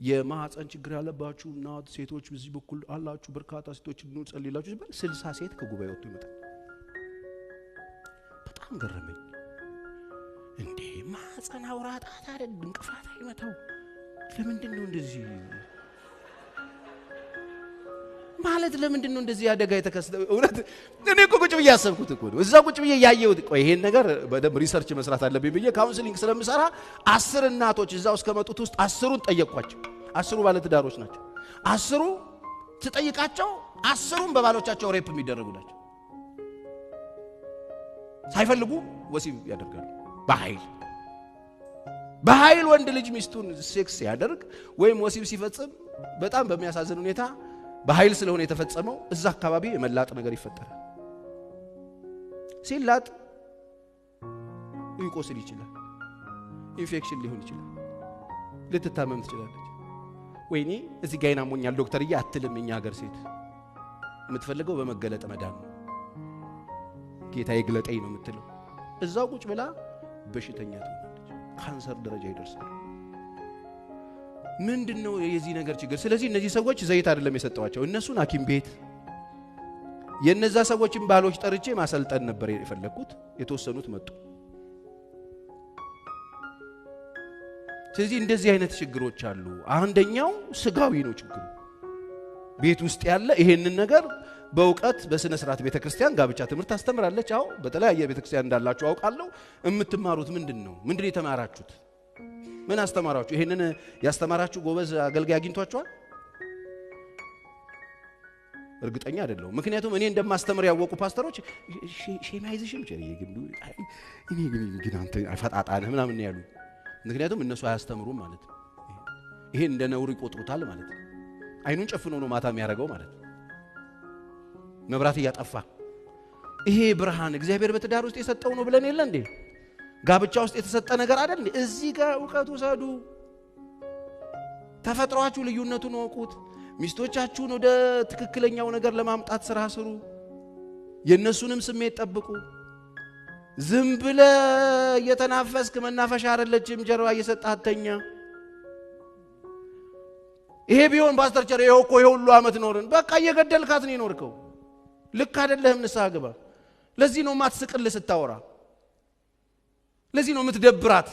የማህፀን ችግር ያለባችሁ እናት ሴቶች በዚህ በኩል አላችሁ በርካታ ሴቶች እንጸልይላችሁ ሲባል 60 ሴት ከጉባኤ ወጥቶ ይመጣል። በጣም ገረመኝ። እንዴ ማህፀን አውራጣ አይደል እንቅፋት አይመታው? ለምንድን ነው እንደዚህ ማለት? ለምንድን ነው እንደዚህ ያደጋ የተከሰተው? እውነት እኔ እኮ ቁጭ ብዬ ያሰብኩት እኮ ነው። እዛ ቁጭ ብዬ ያየሁት ቆይ ይሄን ነገር በደም ሪሰርች መስራት አለብኝ ብዬ ካውንስሊንግ ስለምሰራ 10 እናቶች እዛው እስከመጡት ውስጥ 10ሩን ጠየቅኳቸው። 10ሩ ባለ ትዳሮች ናቸው። 10ሩ ትጠይቃቸው 10ሩም በባሎቻቸው ሬፕ የሚደረጉ ናቸው። ሳይፈልጉ ወሲብ ያደርጋሉ በኃይል ወንድ ልጅ ሚስቱን ሴክስ ያደርግ ወይም ወሲብ ሲፈጽም በጣም በሚያሳዝን ሁኔታ በኃይል ስለሆነ የተፈጸመው እዛ አካባቢ የመላጥ ነገር ይፈጠራል። ሲላጥ ይቆስል ይችላል፣ ኢንፌክሽን ሊሆን ይችላል፣ ልትታመም ትችላለች። ወይኔ እዚህ ጋር ይናሞኛል ዶክተርዬ አትልም። እኛ ሀገር ሴት የምትፈልገው በመገለጥ መዳን ነው። ጌታ ይግለጠኝ ነው የምትለው። እዛው ቁጭ ብላ በሽተኛ ትሆናለች፣ ካንሰር ደረጃ ይደርሳል። ምንድነው የዚህ ነገር ችግር? ስለዚህ እነዚህ ሰዎች ዘይት አይደለም የሰጠዋቸው፣ እነሱን ሐኪም ቤት የነዛ ሰዎችን ባሎች ጠርጬ ማሰልጠን ነበር የፈለኩት። የተወሰኑት መጡ። ስለዚህ እንደዚህ አይነት ችግሮች አሉ። አንደኛው ስጋዊ ነው ችግሩ ቤት ውስጥ ያለ። ይሄንን ነገር በእውቀት በስነ ስርዓት ቤተክርስቲያን ጋብቻ ትምህርት ታስተምራለች። አዎ በተለያየ ቤተክርስቲያን እንዳላችሁ አውቃለሁ። የምትማሩት ምንድነው የተማራችሁት? ምን አስተማራችሁ? ይሄንን ያስተማራችሁ ጎበዝ አገልጋይ አግኝቷችኋል? እርግጠኛ አይደለሁም። ምክንያቱም እኔ እንደማስተምር ያወቁ ፓስተሮች ሼማይዝሽም ቸሪዬ ግን አንተ ፈጣጣነህ ምናምን ያሉ። ምክንያቱም እነሱ አያስተምሩም ማለት ነው። ይሄን እንደ ነውር ይቆጥሩታል ማለት ነው። አይኑን ጨፍኖ ነው ማታ የሚያደርገው ማለት ነው። መብራት እያጠፋ ይሄ ብርሃን እግዚአብሔር በትዳር ውስጥ የሰጠው ነው ብለን የለ እንዴ? ጋብቻ ውስጥ የተሰጠ ነገር አይደል? እዚህ ጋር ዕውቀቱ ሰዱ። ተፈጥሯችሁ ልዩነቱን ወቁት። ሚስቶቻችሁን ወደ ትክክለኛው ነገር ለማምጣት ስራ ስሩ። የነሱንም ስሜት ጠብቁ። ዝም ብለ እየተናፈስክ መናፈሻ አይደለችም ጀርባ እየሰጣተኛ። ይሄ ቢሆን ፓስተር ቸር ይሄው እኮ ሁሉ አመት ኖርን። በቃ እየገደልካት ነው የኖርከው። ልክ አይደለህም። ንስሐ ግባ። ለዚህ ነው ማትስቅል ስታወራ። ለዚህ ነው የምትደብራት።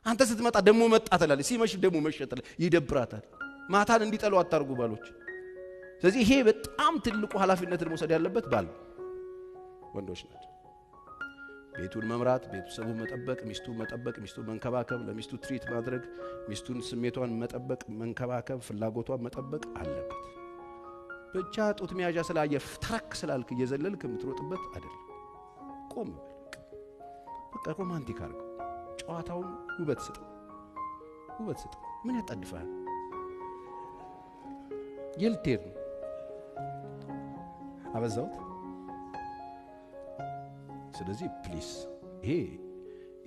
አንተ ስትመጣ ደሞ መጣ ትላለች፣ ሲመሽ ደሞ መሸተለ ይደብራታል። ማታን እንዲጠሉ አታርጉ ባሎች። ስለዚህ ይሄ በጣም ትልቁ ኃላፊነትን መውሰድ ያለበት ባል ወንዶች ናቸው። ቤቱን መምራት፣ ቤተሰቡን መጠበቅ፣ ሚስቱን መጠበቅ፣ ሚስቱን መንከባከብ፣ ለሚስቱ ትሪት ማድረግ፣ ሚስቱን ስሜቷን መጠበቅ፣ መንከባከብ፣ ፍላጎቷን መጠበቅ አለበት። ብቻ ጡት መያዣ ስላየፍ ተረክ ስላልክ እየዘለልክ የምትሮጥበት አይደለም። ቆም በቃ ሮማንቲክ አድርገው። ጨዋታውን ውበት ስጥ። ምን ያጣድፋል? የልቴር አበዛውት። ስለዚህ ፕሊስ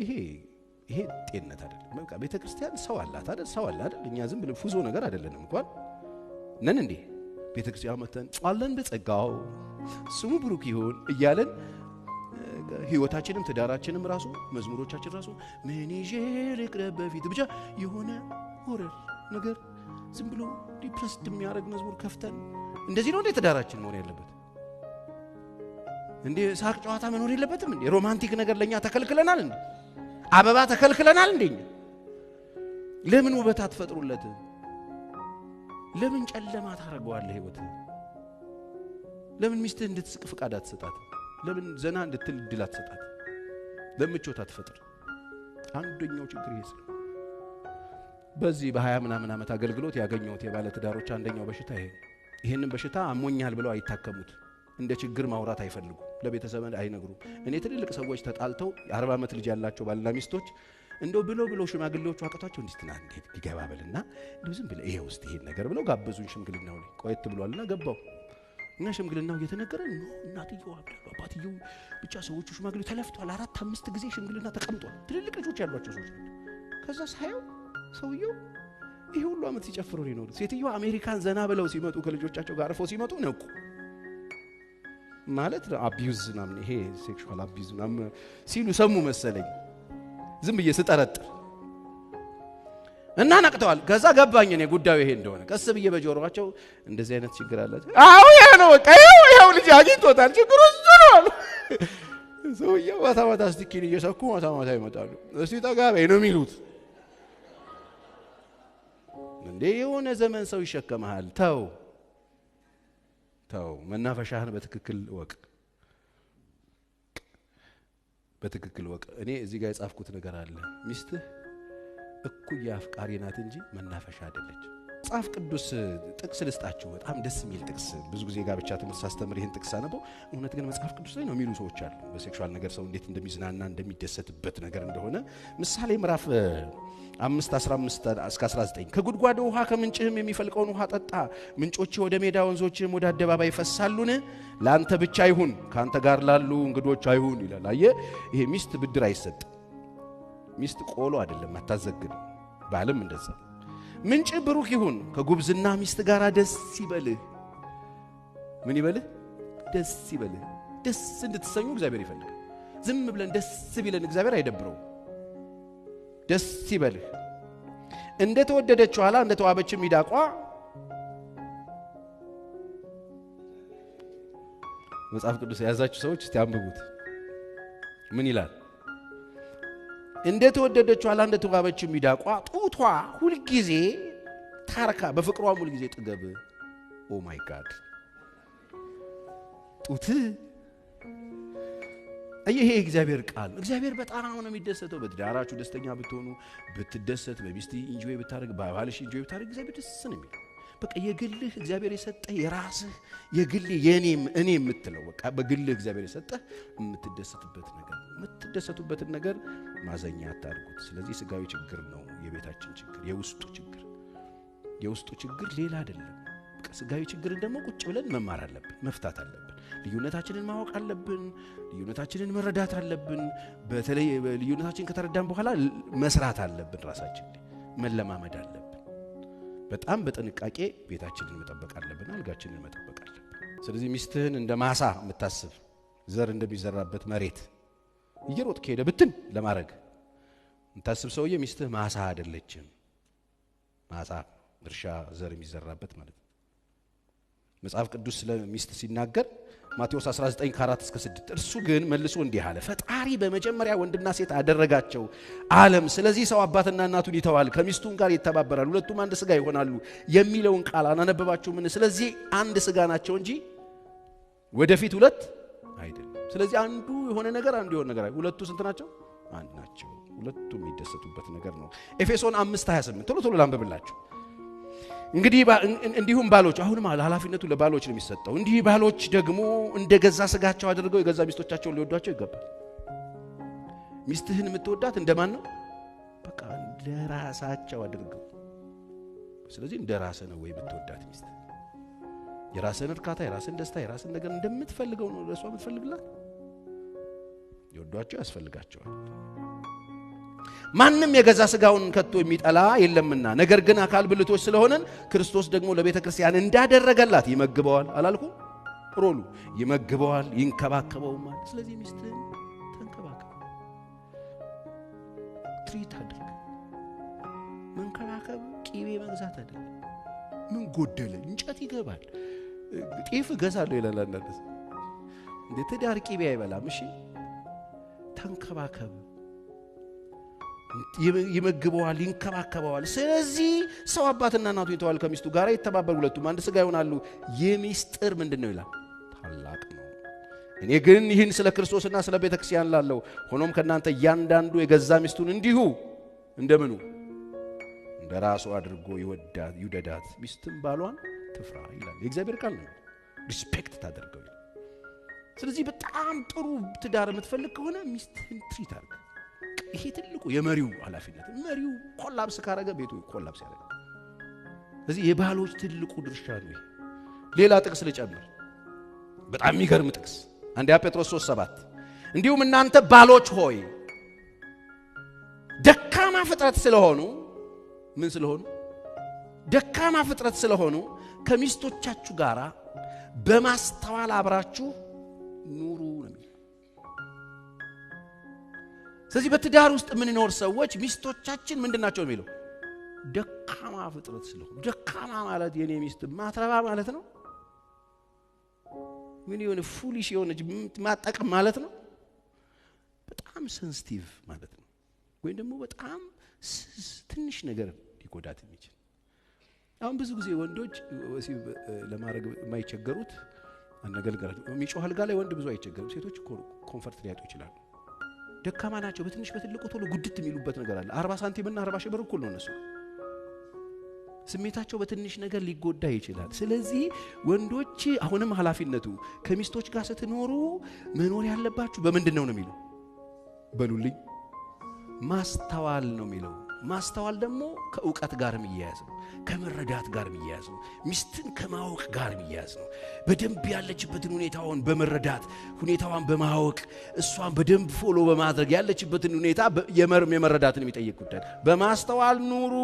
ይሄ ጤንነት አይደለም። በቃ ቤተክርስቲያን ሰው አላት አይደል? እኛ ዝም ብለን ፉዞ ነገር አይደለንም እንኳን ነን እንዴ? ቤተክርስቲያን መተን አለን በጸጋው ስሙ ብሩክ ይሁን እያለን ህይወታችንም ትዳራችንም ራሱ መዝሙሮቻችን ራሱ ምን ይዤ ልቅረብ በፊት ብቻ የሆነ ሆረር ነገር ዝም ብሎ ዲፕረስድ የሚያደርግ መዝሙር ከፍተን እንደዚህ ነው እንዴ ትዳራችን መሆን ያለበት? እንዴ ሳቅ ጨዋታ መኖር የለበትም እንዴ? ሮማንቲክ ነገር ለኛ ተከልክለናል እንዴ? አበባ ተከልክለናል እንዴ? ለምን ውበት አትፈጥሩለት? ለምን ጨለማ ታረጋዋለህ ህይወት? ለምን ሚስትህ እንድትስቅ ፍቃድ አትሰጣት? ለምን ዘና እንድትል ድል አትሰጣት? ለምቾት አትፈጥር? አንደኛው ችግር ይሄ ነው። በዚህ በ20 ምናምን ዓመት አገልግሎት ያገኘሁት የባለ ትዳሮች አንደኛው በሽታ ይሄ። ይሄንን በሽታ አሞኛል ብለው አይታከሙት። እንደ ችግር ማውራት አይፈልጉ፣ ለቤተሰብ አይነግሩ። እኔ ትልልቅ ሰዎች ተጣልተው 40 ዓመት ልጅ ያላቸው ባልና ሚስቶች እንደው ብሎ ሽማግሌዎቹ አቀቷቸው እንዲስትና እንዴት ይገባበልና እንደው ዝም ብለ ይሄ ውስጥ ይሄን ነገር ብለው ጋበዙኝ። ሽምግልናው ላይ ቆየት ብሏልና ገባው እና ሽምግልናው እየተነገረ ነው። እናትየው አባትየው ብቻ ሰዎቹ ሽማግሌው ተለፍቷል። 4-5 ጊዜ ሽምግልና ተቀምጧል። ትልልቅ ልጆች ያሏቸው ሰዎች ናቸው። ከዛ ሳይው ሰውየው ይሄ ሁሉ ዓመት ሲጨፍሩ ነው የኖሩት። ሴትየው አሜሪካን ዘና ብለው ሲመጡ ከልጆቻቸው ጋር አርፈው ሲመጡ ነቁ ማለት አቢዩዝ ናም ይሄ ሴክሹዋል አቢዩዝ ናም ሲሉ ሰሙ መሰለኝ። ዝም ብዬ ስጠረጥር እና ነቅተዋል። ከዛ ገባኝ እኔ ጉዳዩ ይሄ እንደሆነ። ቀስ ብዬ በጆሮአቸው እንደዚህ አይነት ችግር አለ። አዎ ያ ነው በቃ ይሄው ልጅ አግኝቶታል ችግሩ እሱ ነው አሉ። ሰውዬው ማታ ስቲኪን እየሰኩ ማታ ይመጣሉ። እስቲ ጠጋ በይ ነው የሚሉት። እንዴ የሆነ ዘመን ሰው ይሸከማል። ተው መናፈሻህን በትክክል ወቅ። እኔ እዚህ ጋር የጻፍኩት ነገር አለ። ሚስትህ እኩያ አፍቃሪ ናት እንጂ መናፈሻ አይደለች። መጽሐፍ ቅዱስ ጥቅስ ልስጣችሁ፣ በጣም ደስ የሚል ጥቅስ። ብዙ ጊዜ ጋብቻ ትምህርት ሳስተምር ይሄን ጥቅስ አነበው። እውነት ግን መጽሐፍ ቅዱስ ላይ ነው የሚሉ ሰዎች አሉ። በሴክሹዋል ነገር ሰው እንዴት እንደሚዝናና እንደሚደሰትበት ነገር እንደሆነ ምሳሌ ምዕራፍ 5:15-19 ከጉድጓድ ውሃ ከምንጭህም የሚፈልቀውን ውሃ ጠጣ። ምንጮች ወደ ሜዳ ወንዞችም ወደ አደባባይ ይፈሳሉን? ለአንተ ብቻ ይሁን፣ ካንተ ጋር ላሉ እንግዶች አይሁን ይላል። አየህ፣ ይሄ ሚስት ብድር አይሰጥ። ሚስት ቆሎ አይደለም አታዘግን። ባልም እንደዛ። ምንጭ ብሩክ ይሁን፣ ከጉብዝና ሚስት ጋር ደስ ይበልህ። ምን ይበልህ? ደስ ይበልህ። ደስ እንድትሰኙ እግዚአብሔር ይፈልጋል። ዝም ብለን ደስ ቢለን እግዚአብሔር አይደብረው። ደስ ይበልህ። እንደ ተወደደችው ኋላ እንደ ተዋበች ሚዳቋ መጽሐፍ ቅዱስ የያዛችሁ ሰዎች እስቲ አንብቡት። ምን ይላል? እንደ ተወደደችው ኋላ እንደ ተዋበች ሚዳቋ ጡቷ ሁሉ ጊዜ ታርካ፣ በፍቅሯ ሁሉ ጊዜ ጥገብ። ኦ ማይ ጋድ! ጡት ይሄ እግዚአብሔር ቃል። እግዚአብሔር በጣም ነው የሚደሰተው። በትዳራችሁ ደስተኛ ብትሆኑ፣ ብትደሰት፣ በሚስት ኢንጆይ ብታደርግ፣ በባልሽ ኢንጆይ ብታደርግ እግዚአብሔር ደስ ነው የሚለው። በቃ የግልህ እግዚአብሔር የሰጠህ የራስህ የግልህ የኔም እኔ የምትለው በቃ በግልህ እግዚአብሔር የሰጠህ የምትደሰትበት ነገር። የምትደሰቱበትን ነገር ማዘኛ አታድርጉት። ስለዚህ ስጋዊ ችግር ነው የቤታችን ችግር፣ የውስጡ ችግር ሌላ አይደለም። በቃ ስጋዊ ችግርን ደግሞ ቁጭ ብለን መማር አለብን፣ መፍታት አለብን። ልዩነታችንን ማወቅ አለብን። ልዩነታችንን መረዳት አለብን። በተለይ ልዩነታችንን ከተረዳን በኋላ መስራት አለብን። ራሳችን መለማመድ አለብን። በጣም በጥንቃቄ ቤታችንን መጠበቅ አለብን። አልጋችንን መጠበቅ አለብን። ስለዚህ ሚስትህን እንደ ማሳ የምታስብ ዘር እንደሚዘራበት መሬት እየሮጥ ከሄደ ብትን ለማድረግ የምታስብ ሰውዬ ሚስትህ ማሳ አይደለችም። ማሳ እርሻ ዘር የሚዘራበት ማለት ነው። መጽሐፍ ቅዱስ ስለ ሚስት ሲናገር ማቴዎስ 19:4-6 እርሱ ግን መልሶ እንዲህ አለ፣ ፈጣሪ በመጀመሪያ ወንድና ሴት አደረጋቸው ዓለም። ስለዚህ ሰው አባትና እናቱን ይተዋል፣ ከሚስቱም ጋር ይተባበራል፣ ሁለቱም አንድ ስጋ ይሆናሉ የሚለውን ቃል አናነበባችሁምን? ስለዚህ አንድ ስጋ ናቸው እንጂ ወደፊት ሁለት አይደለም። ስለዚህ አንዱ የሆነ ነገር አንዱ የሆነ ነገር ሁለቱ ስንት ናቸው? አንድ ናቸው። ሁለቱም የሚደሰቱበት ነገር ነው። ኤፌሶን 5:28 ቶሎ ላንብብላችሁ። እንግዲህ እንዲሁም ባሎች፣ አሁንም ኃላፊነቱ ለባሎች ነው የሚሰጠው። እንዲህ ባሎች ደግሞ እንደገዛ ስጋቸው አድርገው የገዛ ሚስቶቻቸውን ሊወዷቸው ይገባል። ሚስትህን የምትወዳት እንደማን ነው? በቃ እንደራሳቸው አድርገው። ስለዚህ እንደራስህ ነው ወይ የምትወዳት ሚስት? የራስህን እርካታ፣ የራስህን ደስታ፣ የራስህን ነገር እንደምትፈልገው ነው ለሷ የምትፈልግላት? ይወዷቸው ያስፈልጋቸዋል። ማንም የገዛ ስጋውን ከቶ የሚጠላ የለምና፣ ነገር ግን አካል ብልቶች ስለሆነን ክርስቶስ ደግሞ ለቤተ ክርስቲያን እንዳደረገላት ይመግበዋል። አላልኩም? ሮሉ ይመግበዋል፣ ይንከባከበውማል። ስለዚህ ሚስትህን ተንከባከብ፣ ትሪት አድርግ። መንከባከብ ቂቤ መግዛት አይደለም። ምን ጎደለ? እንጨት ይገባል። ጤፍ እገዛለሁ ይላል አንዳንድ ሰው። እንዴ ትዳር ቂቤ አይበላም? እሺ ተንከባከብ። ይመግበዋል፣ ይንከባከበዋል። ስለዚህ ሰው አባትና እናቱን ይተዋል፣ ከሚስቱ ጋር ይተባበራሉ፣ ሁለቱም አንድ ስጋ ይሆናሉ። የሚስጥር ምንድነው ይላል? ታላቅ ነው። እኔ ግን ይህን ስለ ክርስቶስና ስለ ቤተ ክርስቲያን ላለው፣ ሆኖም ከናንተ እያንዳንዱ የገዛ ሚስቱን እንዲሁ እንደምኑ እንደ ራሱ አድርጎ ይውደዳት፣ ሚስትም ባሏን ትፍራ ይላል የእግዚአብሔር ቃል ነው። ሪስፔክት ታደርገው። ስለዚህ በጣም ጥሩ ትዳር የምትፈልግ ከሆነ ሚስትህን ትሪት አድርግ። ይሄ ትልቁ የመሪው ኃላፊነት። መሪው ኮላፕስ ካረገ ቤቱ ኮላፕስ ያደርጋል። ስለዚህ የባሎች ትልቁ ድርሻ ነው። ሌላ ጥቅስ ልጨምር፣ በጣም የሚገርም ጥቅስ። አንደኛ ጴጥሮስ 3:7 እንዲሁም እናንተ ባሎች ሆይ ደካማ ፍጥረት ስለሆኑ፣ ምን ስለሆኑ? ደካማ ፍጥረት ስለሆኑ ከሚስቶቻችሁ ጋር በማስተዋል አብራችሁ ኑሩ ነው። ስለዚህ በትዳር ውስጥ የምንኖር ሰዎች ሚስቶቻችን ምንድናቸው የሚለው? ደካማ ፍጥረት ስለሆነ ደካማ ማለት የኔ ሚስት ማትረባ ማለት ነው ምን ይሆነ ፉሊሽ የሆነ ማጠቅም ማለት ነው በጣም ሴንሲቲቭ ማለት ነው ወይ ደግሞ በጣም ትንሽ ነገር ሊጎዳት የሚችል አሁን ብዙ ጊዜ ወንዶች ወሲብ ለማድረግ የማይቸገሩት አንገለገላቸው የሚጮህ አልጋ ላይ ወንድ ብዙ አይቸገርም ሴቶች ኮምፎርት ሊያጡ ይችላሉ ደካማ ናቸው በትንሽ በትልቁ ቶሎ ጉድት የሚሉበት ነገር አለ 40 ሳንቲም እና 40 ሺህ ብር እኩል ነው እነሱ ስሜታቸው በትንሽ ነገር ሊጎዳ ይችላል ስለዚህ ወንዶች አሁንም ኃላፊነቱ ከሚስቶች ጋር ስትኖሩ መኖር ያለባችሁ በመንድነው ነው የሚለው በሉልኝ ማስተዋል ነው የሚለው ማስተዋል ደግሞ ከእውቀት ጋር የሚያያዝ ነው ከመረዳት ጋር የሚያያዝ ነው ሚስትን ከማወቅ ጋር የሚያያዝ ነው በደንብ ያለችበትን ሁኔታውን በመረዳት ሁኔታዋን በማወቅ እሷን በደንብ ፎሎ በማድረግ ያለችበትን ሁኔታ የመረዳትን የሚጠይቅ ጉዳይ በማስተዋል ኑሩ